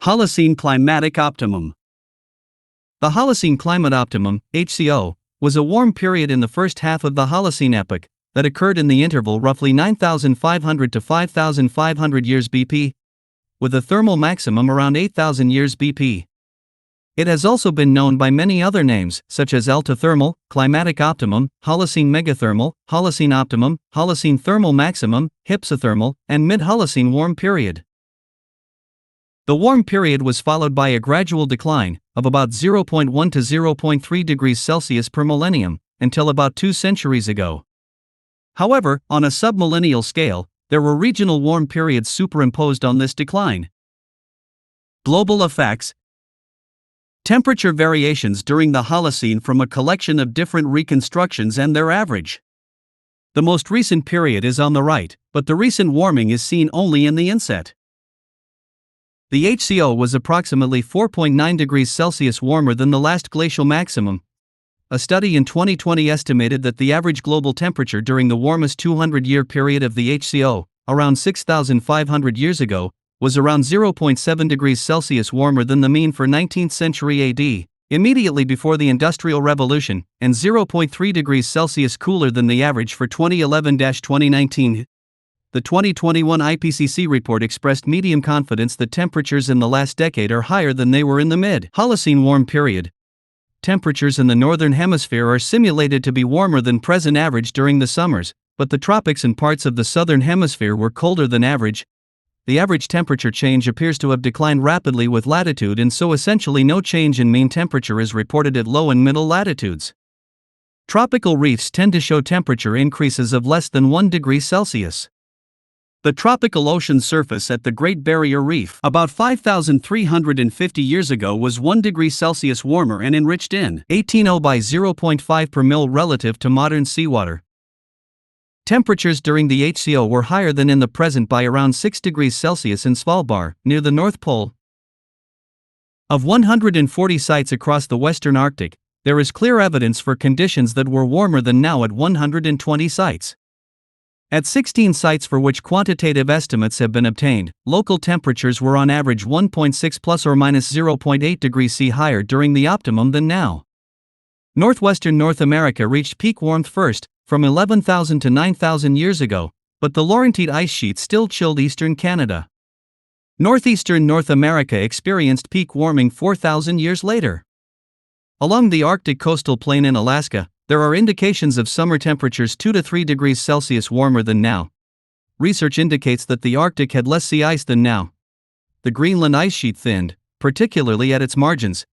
Holocene climatic optimum. The Holocene climate optimum, HCO, was a warm period in the first half of the Holocene epoch that occurred in the interval roughly 9,500 to 5,500 years BP, with a thermal maximum around 8,000 years BP. It has also been known by many other names, such as altithermal, climatic optimum, Holocene megathermal, Holocene optimum, Holocene thermal maximum, hypsothermal, and mid-Holocene warm period. The warm period was followed by a gradual decline of about 0.1 to 0.3 degrees Celsius per millennium until about 2 centuries ago. However, on a submillennial scale, there were regional warm periods superimposed on this decline. Global effects. Temperature variations during the Holocene from a collection of different reconstructions and their average. The most recent period is on the right, but the recent warming is seen only in the inset. The HCO was approximately 4.9 degrees Celsius warmer than the last glacial maximum. A study in 2020 estimated that the average global temperature during the warmest 200-year period of the HCO, around 6,500 years ago, was around 0.7 degrees Celsius warmer than the mean for 19th century AD, immediately before the Industrial Revolution, and 0.3 degrees Celsius cooler than the average for 2011-2019. The 2021 IPCC report expressed medium confidence that temperatures in the last decade are higher than they were in the mid-Holocene warm period. Temperatures in the northern hemisphere are simulated to be warmer than present average during the summers, but the tropics and parts of the southern hemisphere were colder than average. The average temperature change appears to have declined rapidly with latitude, and so essentially no change in mean temperature is reported at low and middle latitudes. Tropical reefs tend to show temperature increases of less than 1 degree Celsius. The tropical ocean surface at the Great Barrier Reef about 5,350 years ago was 1 degree Celsius warmer and enriched in 18O by 0.5 per mil relative to modern seawater. Temperatures during the HCO were higher than in the present by around 6 degrees Celsius in Svalbard, near the North Pole. Of 140 sites across the Western Arctic, there is clear evidence for conditions that were warmer than now at 120 sites. At 16 sites for which quantitative estimates have been obtained, local temperatures were on average 1.6 plus or minus 0.8 degrees C higher during the optimum than now. Northwestern North America reached peak warmth first, from 11,000 to 9,000 years ago, but the Laurentide ice sheet still chilled eastern Canada. Northeastern North America experienced peak warming 4,000 years later. Along the Arctic coastal plain in Alaska, there are indications of summer temperatures 2 to 3 degrees Celsius warmer than now. Research indicates that the Arctic had less sea ice than now. The Greenland ice sheet thinned, particularly at its margins.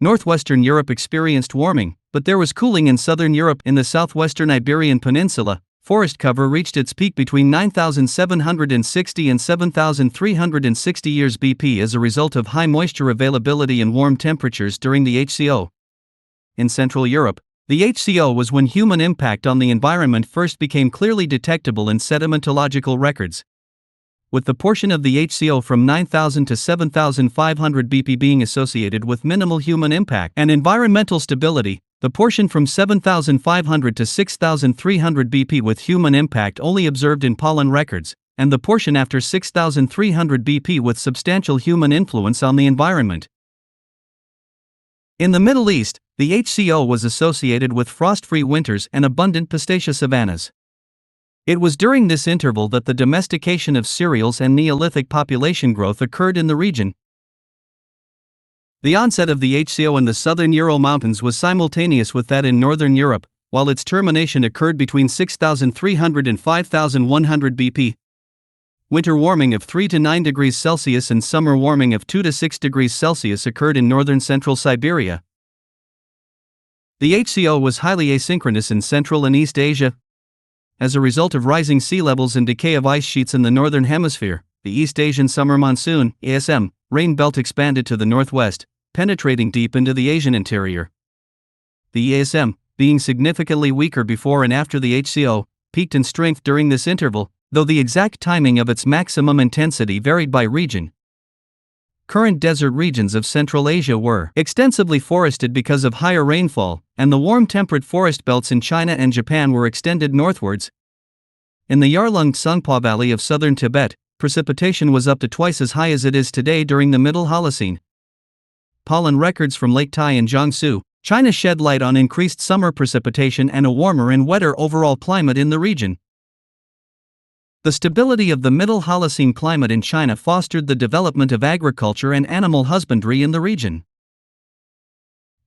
Northwestern Europe experienced warming, but there was cooling in southern Europe. In the southwestern Iberian Peninsula, forest cover reached its peak between 9,760 and 7,360 years BP as a result of high moisture availability and warm temperatures during the HCO. In Central Europe, the HCO was when human impact on the environment first became clearly detectable in sedimentological records. With the portion of the HCO from 9,000 to 7,500 BP being associated with minimal human impact and environmental stability, the portion from 7,500 to 6,300 BP with human impact only observed in pollen records, and the portion after 6,300 BP with substantial human influence on the environment. In the Middle East, the HCO was associated with frost-free winters and abundant pasture savannas. It was during this interval that the domestication of cereals and Neolithic population growth occurred in the region. The onset of the HCO in the southern Ural Mountains was simultaneous with that in northern Europe, while its termination occurred between 6,300 and 5,100 BP. Winter warming of 3 to 9 degrees Celsius and summer warming of 2 to 6 degrees Celsius occurred in northern central Siberia. The HCO was highly asynchronous in Central and East Asia. As a result of rising sea levels and decay of ice sheets in the northern hemisphere, the East Asian summer monsoon (ASM) rain belt expanded to the northwest, penetrating deep into the Asian interior. The ASM, being significantly weaker before and after the HCO, peaked in strength during this interval, though the exact timing of its maximum intensity varied by region. Current desert regions of Central Asia were extensively forested because of higher rainfall, and the warm temperate forest belts in China and Japan were extended northwards. In the Yarlung Tsangpa Valley of southern Tibet, precipitation was up to twice as high as it is today during the Middle Holocene. Pollen records from Lake Tai in Jiangsu, China shed light on increased summer precipitation and a warmer and wetter overall climate in the region. The stability of the Middle Holocene climate in China fostered the development of agriculture and animal husbandry in the region.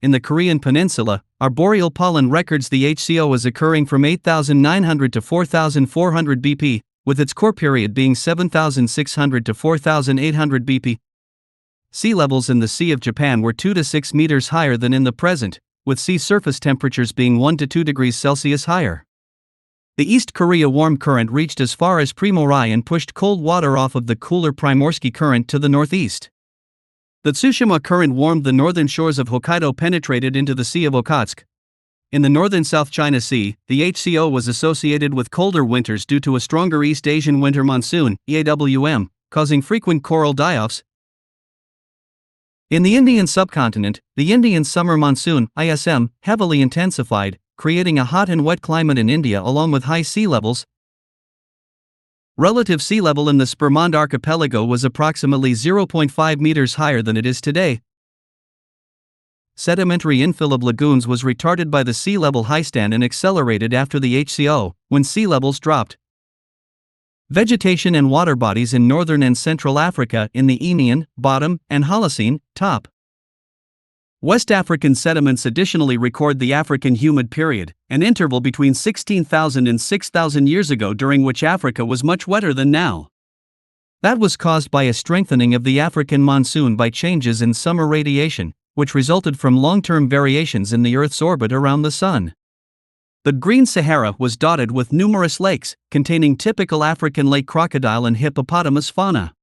In the Korean peninsula, arboreal pollen records the HCO as occurring from 8,900 to 4,400 BP, with its core period being 7,600 to 4,800 BP. Sea levels in the Sea of Japan were 2 to 6 meters higher than in the present, with sea surface temperatures being 1 to 2 degrees Celsius higher. The East Korea warm current reached as far as Primorai and pushed cold water off of the cooler Primorsky current to the northeast. The Tsushima current warmed the northern shores of Hokkaido, penetrated into the Sea of Okhotsk. In the northern South China Sea, the HCO was associated with colder winters due to a stronger East Asian winter monsoon, EAWM, causing frequent coral die-offs. In the Indian subcontinent, the Indian summer monsoon, ISM, heavily intensified, creating a hot and wet climate in India along with high sea levels. Relative sea level in the Spermond archipelago was approximately 0.5 meters higher than it is today. Sedimentary infill of lagoons was retarded by the sea level highstand and accelerated after the HCO, when sea levels dropped. Vegetation and water bodies in northern and central Africa in the Eocene, bottom, and Holocene, top. West African sediments additionally record the African humid period, an interval between 16,000 and 6,000 years ago during which Africa was much wetter than now. That was caused by a strengthening of the African monsoon by changes in summer radiation, which resulted from long-term variations in the Earth's orbit around the Sun. The Green Sahara was dotted with numerous lakes, containing typical African lake crocodile and hippopotamus fauna.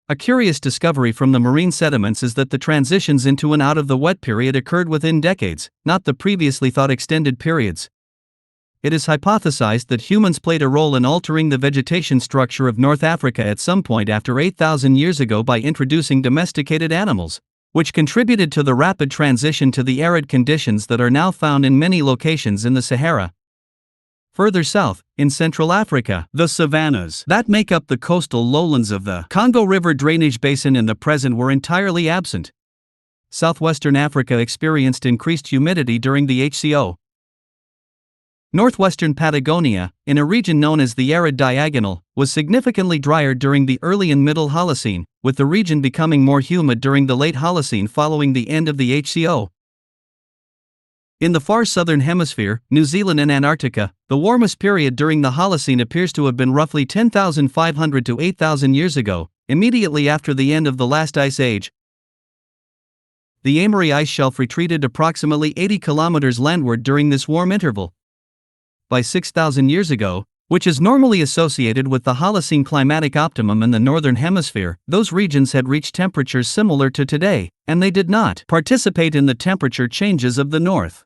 A curious discovery from the marine sediments is that the transitions into and out of the wet period occurred within decades, not the previously thought extended periods. It is hypothesized that humans played a role in altering the vegetation structure of North Africa at some point after 8,000 years ago by introducing domesticated animals, which contributed to the rapid transition to the arid conditions that are now found in many locations in the Sahara. Further south, in Central Africa, the savannas that make up the coastal lowlands of the Congo River drainage basin in the present were entirely absent. Southwestern Africa experienced increased humidity during the HCO. Northwestern Patagonia, in a region known as the Arid Diagonal, was significantly drier during the early and middle Holocene, with the region becoming more humid during the late Holocene following the end of the HCO. In the far southern hemisphere, New Zealand and Antarctica, the warmest period during the Holocene appears to have been roughly 10,500 to 8,000 years ago, immediately after the end of the last ice age. The Amory ice shelf retreated approximately 80 kilometers landward during this warm interval. By 6,000 years ago, which is normally associated with the Holocene climatic optimum in the northern hemisphere, those regions had reached temperatures similar to today, and they did not participate in the temperature changes of the north.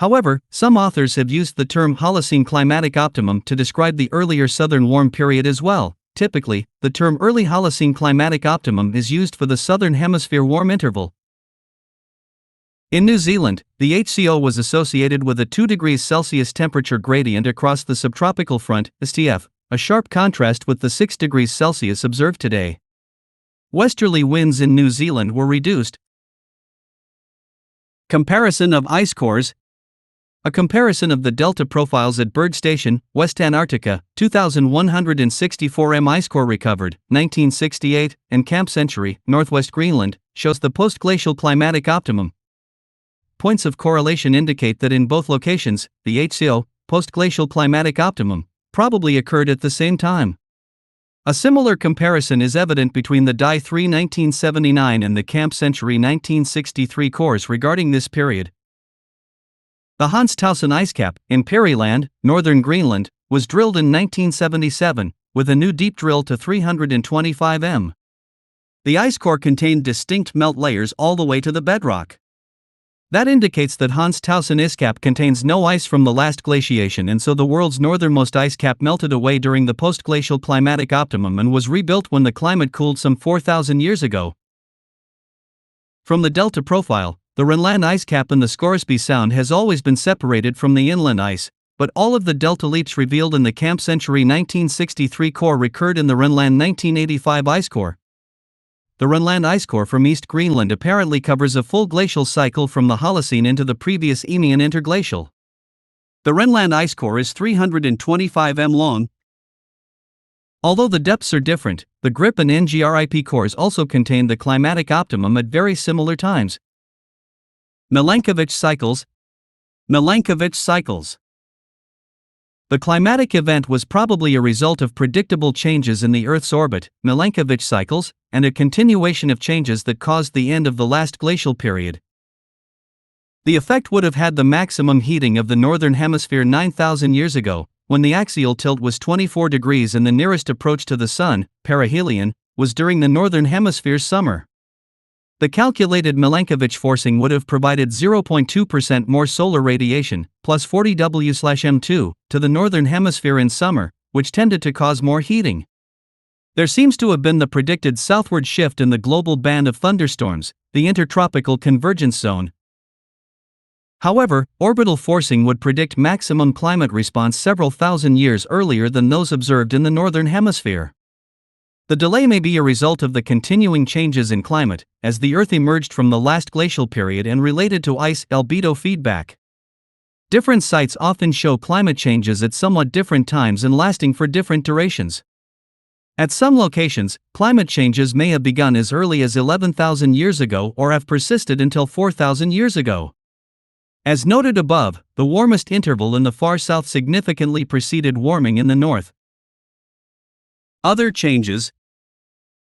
However, some authors have used the term Holocene climatic optimum to describe the earlier southern warm period as well. Typically, the term early Holocene climatic optimum is used for the southern hemisphere warm interval. In New Zealand, the HCO was associated with a 2 degrees Celsius temperature gradient across the subtropical front, STF, a sharp contrast with the 6 degrees Celsius observed today. Westerly winds in New Zealand were reduced. Comparison of ice cores. A comparison of the delta profiles at Bird Station, West Antarctica, 2,164 m ice core recovered, 1968, and Camp Century, Northwest Greenland, shows the post-glacial climatic optimum. Points of correlation indicate that in both locations, the HCO, post-glacial climatic optimum, probably occurred at the same time. A similar comparison is evident between the Die 3 1979 and the Camp Century 1963 cores regarding this period. The Hans Towson ice cap, in Pearyland, northern Greenland, was drilled in 1977, with a new deep drill to 325 m. The ice core contained distinct melt layers all the way to the bedrock. That indicates that Hans Towson ice cap contains no ice from the last glaciation, and so the world's northernmost ice cap melted away during the post-glacial climatic optimum and was rebuilt when the climate cooled some 4,000 years ago. From the delta profile, the Rhineland ice cap in the Scoresby Sound has always been separated from the inland ice, but all of the delta leaps revealed in the Camp Century 1963 core recurred in the Rhineland 1985 ice core. The Rhineland ice core from East Greenland apparently covers a full glacial cycle from the Holocene into the previous Eemian interglacial. The Rhineland ice core is 325 m long. Although the depths are different, the GRIP and NGRIP cores also contain the climatic optimum at very similar times. Milankovitch cycles. Milankovitch cycles. The climatic event was probably a result of predictable changes in the Earth's orbit, Milankovitch cycles, and a continuation of changes that caused the end of the last glacial period. The effect would have had the maximum heating of the northern hemisphere 9,000 years ago, when the axial tilt was 24 degrees and the nearest approach to the Sun, perihelion, was during the northern hemisphere's summer. The calculated Milankovitch forcing would have provided 0.2% more solar radiation, plus 40 W/m2, to the northern hemisphere in summer, which tended to cause more heating. There seems to have been the predicted southward shift in the global band of thunderstorms, the intertropical convergence zone. However, orbital forcing would predict maximum climate response several thousand years earlier than those observed in the northern hemisphere. The delay may be a result of the continuing changes in climate, as the Earth emerged from the last glacial period and related to ice albedo feedback. Different sites often show climate changes at somewhat different times and lasting for different durations. At some locations, climate changes may have begun as early as 11,000 years ago or have persisted until 4,000 years ago. As noted above, the warmest interval in the far south significantly preceded warming in the north. Other changes.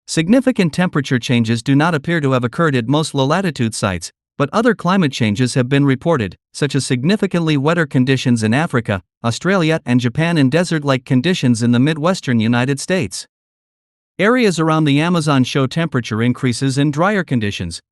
Significant temperature changes do not appear to have occurred at most low-latitude sites, but other climate changes have been reported, such as significantly wetter conditions in Africa, Australia, and Japan, and desert-like conditions in the Midwestern United States. Areas around the Amazon show temperature increases and drier conditions,